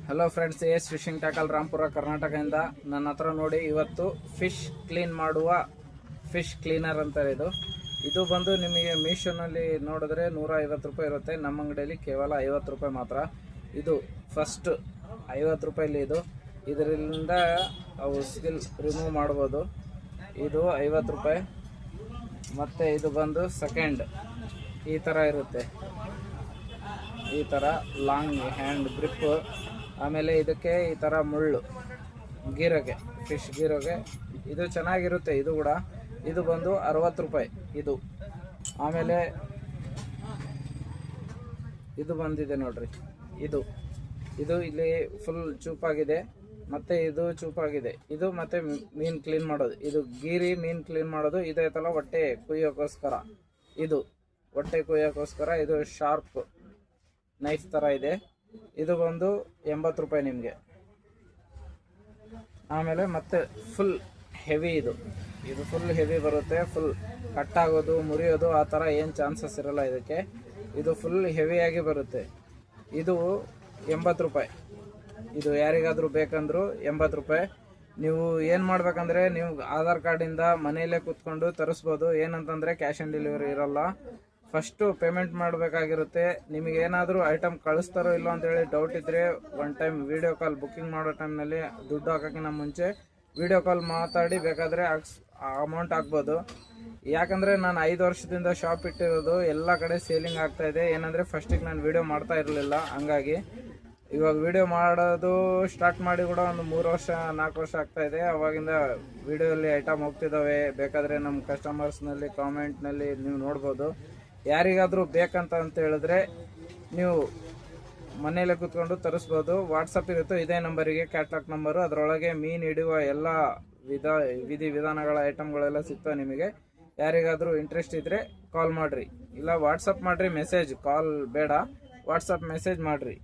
Hello friends, S fishing tackle Rampur ಕರ್ನಾಟಕದಿಂದ. ನನ್ನ ಹತ್ರ ನೋಡಿ ಇವತ್ತು ಫಿಶ್ ಕ್ಲೀನ್ ಮಾಡುವ ಫಿಶ್ ಕ್ಲೀನರ್ ಅಂತ ಇದು ಬಂದು ನಿಮಗೆ ಮೀಶೋನಲ್ಲಿ ನೋಡಿದ್ರೆ 150 ರೂಪಾಯಿ ಇರುತ್ತೆ. ನಮ್ಮ ಅಂಗಡಿಯಲ್ಲಿ ಕೇವಲ 50 ರೂಪಾಯಿ ಮಾತ್ರ. ಇದು ಫಸ್ಟ್ 50 ರೂಪಾಯಿಲಿ ಇದರಿಂದ ಅವು ಸ್ಕಿಲ್ ರಿಮೂವ್ ಮಾಡ್ಬೋದು. ಇದು 50 ರೂಪಾಯಿ. ಮತ್ತು ಇದು ಬಂದು ಸೆಕೆಂಡ್ ಈ ಥರ ಇರುತ್ತೆ, ಈ ಥರ ಲಾಂಗ್ ಹ್ಯಾಂಡ್ ಗ್ರಿಪ್. ಆಮೇಲೆ ಇದಕ್ಕೆ ಈ ಥರ ಮುಳ್ಳು ಗೀರೋಗೆ, ಫಿಶ್ ಗೀರೋಗೆ ಇದು ಚೆನ್ನಾಗಿರುತ್ತೆ. ಇದು ಕೂಡ ಇದು ಬಂದು 60 ರೂಪಾಯಿ ಇದು. ಆಮೇಲೆ ಇದು ಬಂದಿದೆ ನೋಡ್ರಿ, ಇದು ಇಲ್ಲಿ ಫುಲ್ ಚೂಪಾಗಿದೆ, ಮತ್ತು ಇದು ಚೂಪಾಗಿದೆ. ಇದು ಮತ್ತು ಮೀನು ಕ್ಲೀನ್ ಮಾಡೋದು, ಇದು ಗೀರಿ ಮೀನು ಕ್ಲೀನ್ ಮಾಡೋದು. ಇದೈತಲ್ಲ ಹೊಟ್ಟೆ ಕುಯ್ಯೋಕ್ಕೋಸ್ಕರ, ಇದು ಹೊಟ್ಟೆ ಕುಯ್ಯೋಕ್ಕೋಸ್ಕರ. ಇದು ಶಾರ್ಪ್ ನೈಫ್ ಥರ ಇದೆ. ಇದು ಬಂದು 80 ರೂಪಾಯಿ ನಿಮಗೆ. ಆಮೇಲೆ ಮತ್ತೆ ಫುಲ್ ಹೆವಿ, ಇದು ಫುಲ್ ಹೆವಿ ಬರುತ್ತೆ. ಫುಲ್ ಕಟ್ಟಾಗೋದು ಮುರಿಯೋದು ಆ ಥರ ಏನು ಚಾನ್ಸಸ್ ಇರಲ್ಲ ಇದಕ್ಕೆ. ಇದು ಫುಲ್ ಹೆವಿಯಾಗಿ ಬರುತ್ತೆ. ಇದು 80 ರೂಪಾಯಿ. ಇದು ಯಾರಿಗಾದರೂ ಬೇಕಂದ್ರು 80 ರೂಪಾಯಿ. ನೀವು ಏನು ಮಾಡ್ಬೇಕಂದ್ರೆ, ನೀವು ಆಧಾರ್ ಕಾರ್ಡಿಂದ ಮನೆಯಲ್ಲೇ ಕೂತ್ಕೊಂಡು ತರಿಸ್ಬೋದು. ಏನಂತಂದರೆ ಕ್ಯಾಶ್ ಆನ್ ಡೆಲಿವರಿ ಇರೋಲ್ಲ. ಫಸ್ಟು ಪೇಮೆಂಟ್ ಮಾಡಬೇಕಾಗಿರುತ್ತೆ. ನಿಮಗೆ ಏನಾದರೂ ಐಟಮ್ ಕಳಿಸ್ತಾರೋ ಇಲ್ಲೋ ಅಂತೇಳಿ ಡೌಟ್ ಇದ್ದರೆ one time video call booking ಮಾಡೋ ಟೈಮ್ನಲ್ಲಿ ದುಡ್ಡು ಹಾಕೋಕ್ಕಿಂತ ಮುಂಚೆ ವೀಡಿಯೋ ಕಾಲ್ ಮಾತಾಡಿ ಬೇಕಾದರೆ ಅಮೌಂಟ್ ಹಾಕ್ಬೋದು. ಯಾಕಂದರೆ ನಾನು 5 ವರ್ಷದಿಂದ ಶಾಪ್ ಇಟ್ಟಿರೋದು, ಎಲ್ಲ ಕಡೆ ಸೇಲಿಂಗ್ ಆಗ್ತಾಯಿದೆ. ಏನಂದರೆ ಫಸ್ಟಿಗೆ ನಾನು ವೀಡಿಯೋ ಮಾಡ್ತಾ ಇರಲಿಲ್ಲ, ಹಂಗಾಗಿ ಇವಾಗ ವೀಡಿಯೋ ಮಾಡೋದು ಸ್ಟಾರ್ಟ್ ಮಾಡಿ ಕೂಡ ಒಂದು 3 ವರ್ಷ 4 ವರ್ಷ ಆಗ್ತಾಯಿದೆ. ಅವಾಗಿಂದ ವೀಡಿಯೋದಲ್ಲಿ ಐಟಮ್ ಹೋಗ್ತಿದ್ದಾವೆ. ಬೇಕಾದರೆ ನಮ್ಮ ಕಸ್ಟಮರ್ಸ್ನಲ್ಲಿ ಕಾಮೆಂಟ್ನಲ್ಲಿ ನೀವು ನೋಡ್ಬೋದು. ಯಾರಿಗಾದರೂ ಬೇಕಂತ ಹೇಳಿದ್ರೆ ನೀವು ಮನೆಯಲ್ಲೇ ಕೂತ್ಕೊಂಡು ತರಿಸ್ಬೋದು. ವಾಟ್ಸಪ್ ಇರುತ್ತೆ, ಇದೇ ನಂಬರಿಗೆ ಕ್ಯಾಟ್ಲಾಗ್ ನಂಬರು. ಅದರೊಳಗೆ ಮೀನು ಹಿಡಿಯುವ ಎಲ್ಲ ವಿಧಾನಗಳ ಐಟಮ್ಗಳೆಲ್ಲ ಸಿಗ್ತವೆ ನಿಮಗೆ. ಯಾರಿಗಾದರೂ ಇಂಟ್ರೆಸ್ಟ್ ಇದ್ದರೆ ಕಾಲ್ ಮಾಡಿರಿ, ಇಲ್ಲ ವಾಟ್ಸಪ್ ಮಾಡಿರಿ. ಮೆಸೇಜ್, ಕಾಲ್ ಬೇಡ, ವಾಟ್ಸಪ್ ಮೆಸೇಜ್ ಮಾಡಿರಿ.